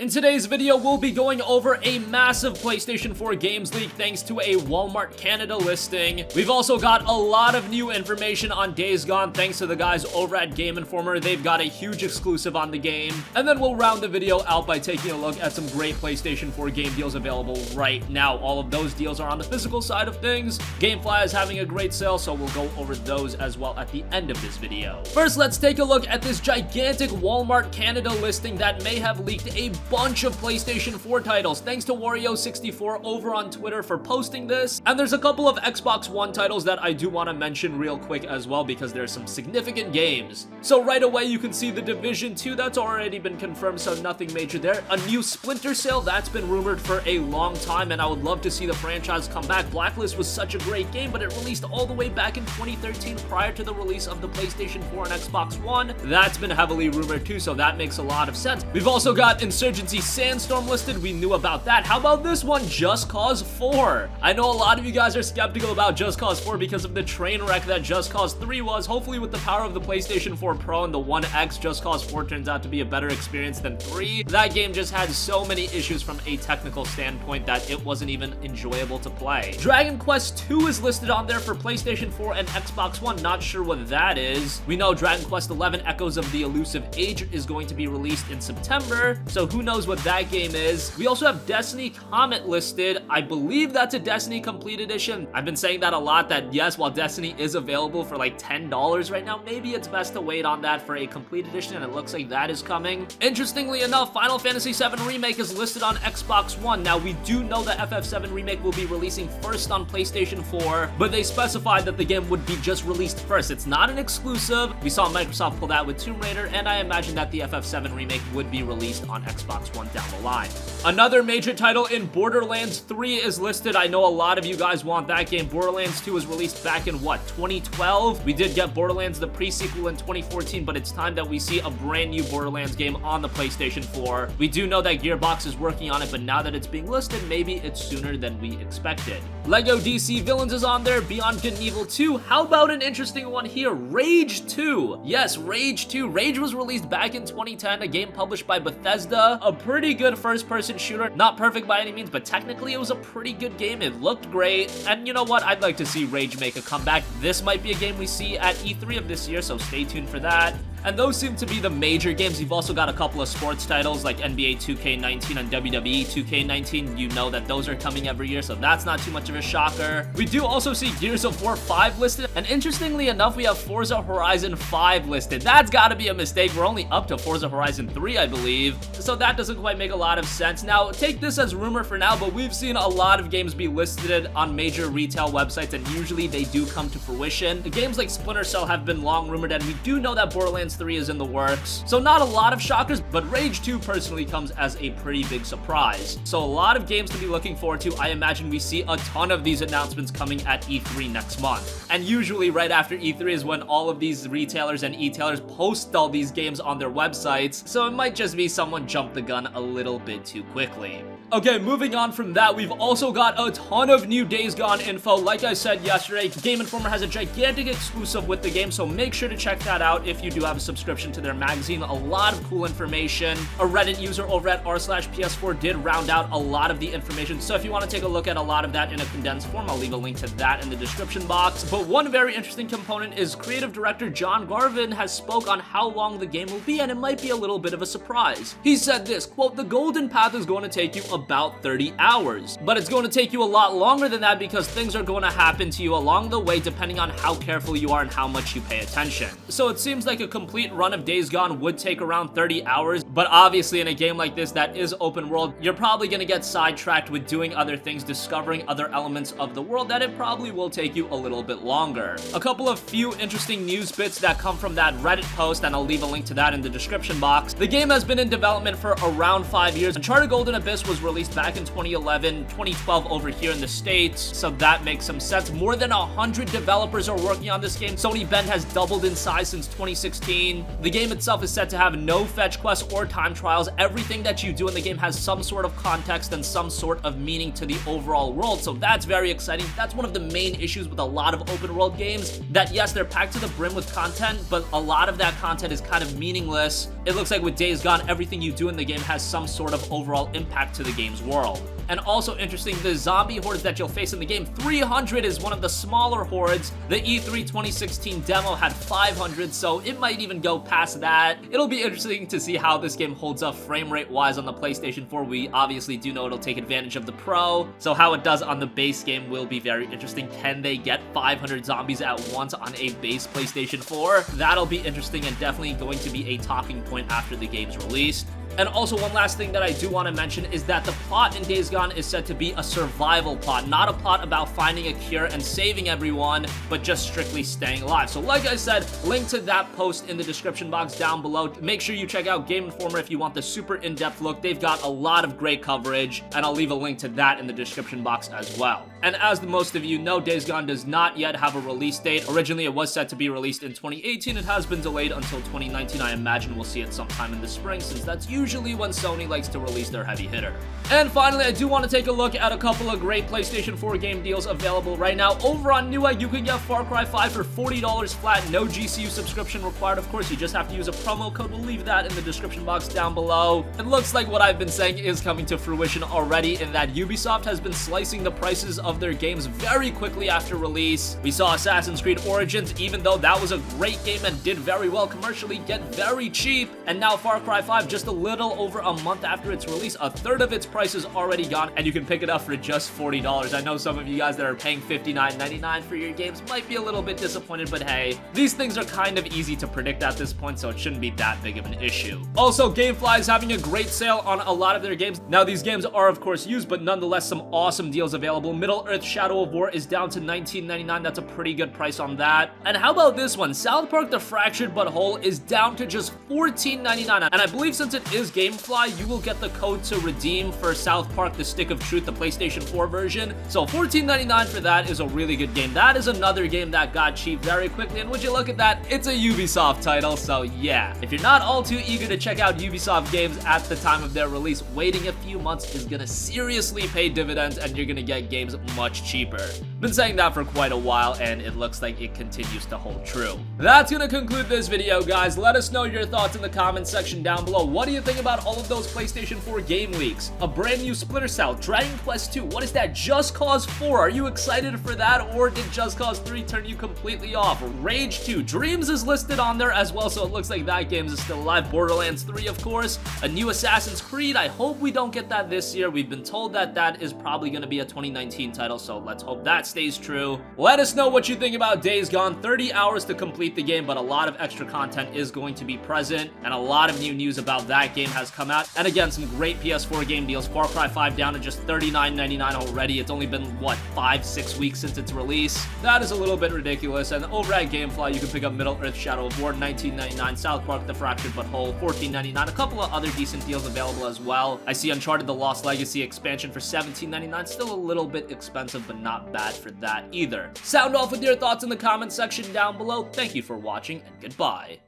In today's video, we'll be going over a massive PlayStation 4 games leak thanks to a Walmart Canada listing. We've also got a lot of new information on Days Gone thanks to the guys over at Game Informer. They've got a huge exclusive on the game. And then we'll round the video out by taking a look at some great PlayStation 4 game deals available right now. All of those deals are on the physical side of things. Gamefly is having a great sale, so we'll go over those as well at the end of this video. First, let's take a look at this gigantic Walmart Canada listing that may have leaked a bunch of PlayStation 4 titles. Thanks to Wario64 over on Twitter for posting this. And there's a couple of Xbox One titles that I do want to mention real quick as well because there's some significant games. So right away you can see the Division 2, that's already been confirmed, so nothing major there. A new Splinter Cell, that's been rumored for a long time, and I would love to see the franchise come back. Blacklist was such a great game, but it released all the way back in 2013 prior to the release of the PlayStation 4 and Xbox One. That's been heavily rumored too, so that makes a lot of sense. We've also got Insurgency Sandstorm listed. We knew about that. How about this one, Just Cause 4? I know a lot of you guys are skeptical about Just Cause 4 because of the train wreck that Just Cause 3 was. Hopefully with the power of the PlayStation 4 Pro and the One X, Just Cause 4 turns out to be a better experience than 3. That game just had so many issues from a technical standpoint that it wasn't even enjoyable to play. Dragon Quest 2 is listed on there for PlayStation 4 and Xbox One. Not sure what that is. We know Dragon Quest 11 Echoes of the Elusive Age is going to be released in September, so who knows what that game is. We also have Destiny Comet listed. I believe that's a Destiny Complete Edition. I've been saying that a lot, that yes, while Destiny is available for like $10 right now, maybe it's best to wait on that for a Complete Edition, and it looks like that is coming. Interestingly enough, Final Fantasy VII Remake is listed on Xbox One. Now, we do know the FF7 Remake will be releasing first on PlayStation 4, but they specified that the game would be just released first. It's not an exclusive. We saw Microsoft pull that with Tomb Raider, and I imagine that the FF7 Remake would be released on Xbox One down the line. Another major title in Borderlands 3 is listed. I know a lot of you guys want that game. Borderlands 2 was released back in, what, 2012? We did get Borderlands, the pre-sequel, in 2014, but it's time that we see a brand new Borderlands game on the PlayStation 4. We do know that Gearbox is working on it, but now that it's being listed, maybe it's sooner than we expected. Lego DC Villains is on there, Beyond Good and Evil 2. How about an interesting one here? Rage 2. Yes, Rage 2. Rage was released back in 2010, a game published by Bethesda. A pretty good first-person shooter. Not perfect by any means, but technically it was a pretty good game. It looked great, and you know what? I'd like to see Rage make a comeback. This might be a game we see at E3 of this year, so stay tuned for that. And those seem to be the major games. You've also got a couple of sports titles like NBA 2K19 and WWE 2K19. You know that those are coming every year, so that's not too much of a shocker. We do also see Gears of War 5 listed, and interestingly enough, we have Forza Horizon 5 listed. That's gotta be a mistake. We're only up to Forza Horizon 3, I believe, so that doesn't quite make a lot of sense. Now, take this as rumor for now, but we've seen a lot of games be listed on major retail websites, and usually they do come to fruition. The games like Splinter Cell have been long rumored, and we do know that Borderlands 3 is in the works, so not a lot of shockers, but Rage 2 personally comes as a pretty big surprise. So a lot of games to be looking forward to. I imagine we see a ton of these announcements coming at E3 next month. And usually right after E3 is when all of these retailers and e-tailers post all these games on their websites, so it might just be someone jumped the gun a little bit too quickly. Okay, moving on from that, we've also got a ton of new Days Gone info. Like I said yesterday, Game Informer has a gigantic exclusive with the game, so make sure to check that out if you do have a subscription to their magazine. A lot of cool information. A Reddit user over at r/PS4 did round out a lot of the information, so if you want to take a look at a lot of that in a condensed form, I'll leave a link to that in the description box. But one very interesting component is creative director John Garvin has spoke on how long the game will be, and it might be a little bit of a surprise. He said this, quote, "The Golden Path is going to take you about 30 hours, but it's going to take you a lot longer than that because things are going to happen to you along the way depending on how careful you are and how much you pay attention." So it seems like a complete run of Days Gone would take around 30 hours, but obviously in a game like this that is open world, you're probably going to get sidetracked with doing other things, discovering other elements of the world, that it probably will take you a little bit longer. A couple of few interesting news bits that come from that Reddit post, and I'll leave a link to that in the description box. The game has been in development for around 5 years. Uncharted Golden Abyss was released back in 2011, 2012 over here in the States, so that makes some sense. More than 100 developers are working on this game. Sony Bend has doubled in size since 2016. The game itself is set to have no fetch quests or time trials. Everything that you do in the game has some sort of context and some sort of meaning to the overall world, so that's very exciting. That's one of the main issues with a lot of open world games, that yes, they're packed to the brim with content, but a lot of that content is kind of meaningless. It looks like with Days Gone, everything you do in the game has some sort of overall impact to the game's world. And also interesting, the zombie hordes that you'll face in the game, 300 is one of the smaller hordes. The E3 2016 demo had 500, so it might even go past that. It'll be interesting to see how this game holds up frame rate wise on the PlayStation 4. We obviously do know it'll take advantage of the Pro, so how it does on the base game will be very interesting. Can they get 500 zombies at once on a base PlayStation 4? That'll be interesting and definitely going to be a talking point after the game's released. And also, one last thing that I do want to mention is that the plot in Days Gone is said to be a survival plot, not a plot about finding a cure and saving everyone, but just strictly staying alive. So like I said, link to that post in the description box down below. Make sure you check out Game Informer if you want the super in-depth look. They've got a lot of great coverage, and I'll leave a link to that in the description box as well. And as most of you know, Days Gone does not yet have a release date. Originally, it was set to be released in 2018. It has been delayed until 2019. I imagine we'll see it sometime in the spring, since that's usually when Sony likes to release their heavy hitter. And finally, I do want to take a look at a couple of great PlayStation 4 game deals available right now. Over on Newegg, you can get Far Cry 5 for $40 flat, no GCU subscription required. Of course, you just have to use a promo code. We'll leave that in the description box down below. It looks like what I've been saying is coming to fruition already, in that Ubisoft has been slicing the prices of their games very quickly after release. We saw Assassin's Creed Origins, even though that was a great game and did very well commercially, get very cheap. And now Far Cry 5, just a little over a month after its release, a third of its price is already gone, and you can pick it up for just $40. I know some of you guys that are paying $59.99 for your games might be a little bit disappointed, but hey, these things are kind of easy to predict at this point, so it shouldn't be that big of an issue. Also, Gamefly is having a great sale on a lot of their games. Now, these games are of course used, but nonetheless some awesome deals available. Middle-earth Shadow of War is down to $19.99. That's a pretty good price on that. And how about this one? South Park: The Fractured But Whole is down to just $14.99. And I believe since it is Gamefly, you will get the code to redeem for South Park: The Stick of Truth, the PlayStation 4 version. So $14.99 for that is a really good game. That is another game that got cheap very quickly, and would you look at that, it's a Ubisoft title, so yeah. If you're not all too eager to check out Ubisoft games at the time of their release, waiting a few months is gonna seriously pay dividends, and you're gonna get games much cheaper. Been saying that for quite a while, and it looks like it continues to hold true. That's gonna conclude this video, guys. Let us know your thoughts in the comments section down below. What do you think about all of those PlayStation 4 game leaks? A brand new Splinter Cell, Dragon Quest 2, what is that? Just Cause 4, are you excited for that, or did Just Cause 3 turn you completely off? Rage 2, Dreams is listed on there as well, so it looks like that game is still alive. Borderlands 3, of course. A new Assassin's Creed, I hope we don't get that this year. We've been told that that is probably gonna be a 2019 title, so let's hope that stays true. Let us know what you think about Days Gone. 30 hours to complete the game, but a lot of extra content is going to be present, and a lot of new news about that game has come out. And again, some great PS4 game deals. Far Cry 5 down to just $39.99 already. It's only been, what, 5-6 weeks since its release? That is a little bit ridiculous. And over at Gamefly, you can pick up Middle-earth Shadow of War, $19.99, South Park: The Fractured But Whole, $14.99, a couple of other decent deals available as well. I see Uncharted: The Lost Legacy expansion for $17.99, still a little bit expensive, but not bad for that either. Sound off with your thoughts in the comments section down below. Thank you for watching, and goodbye.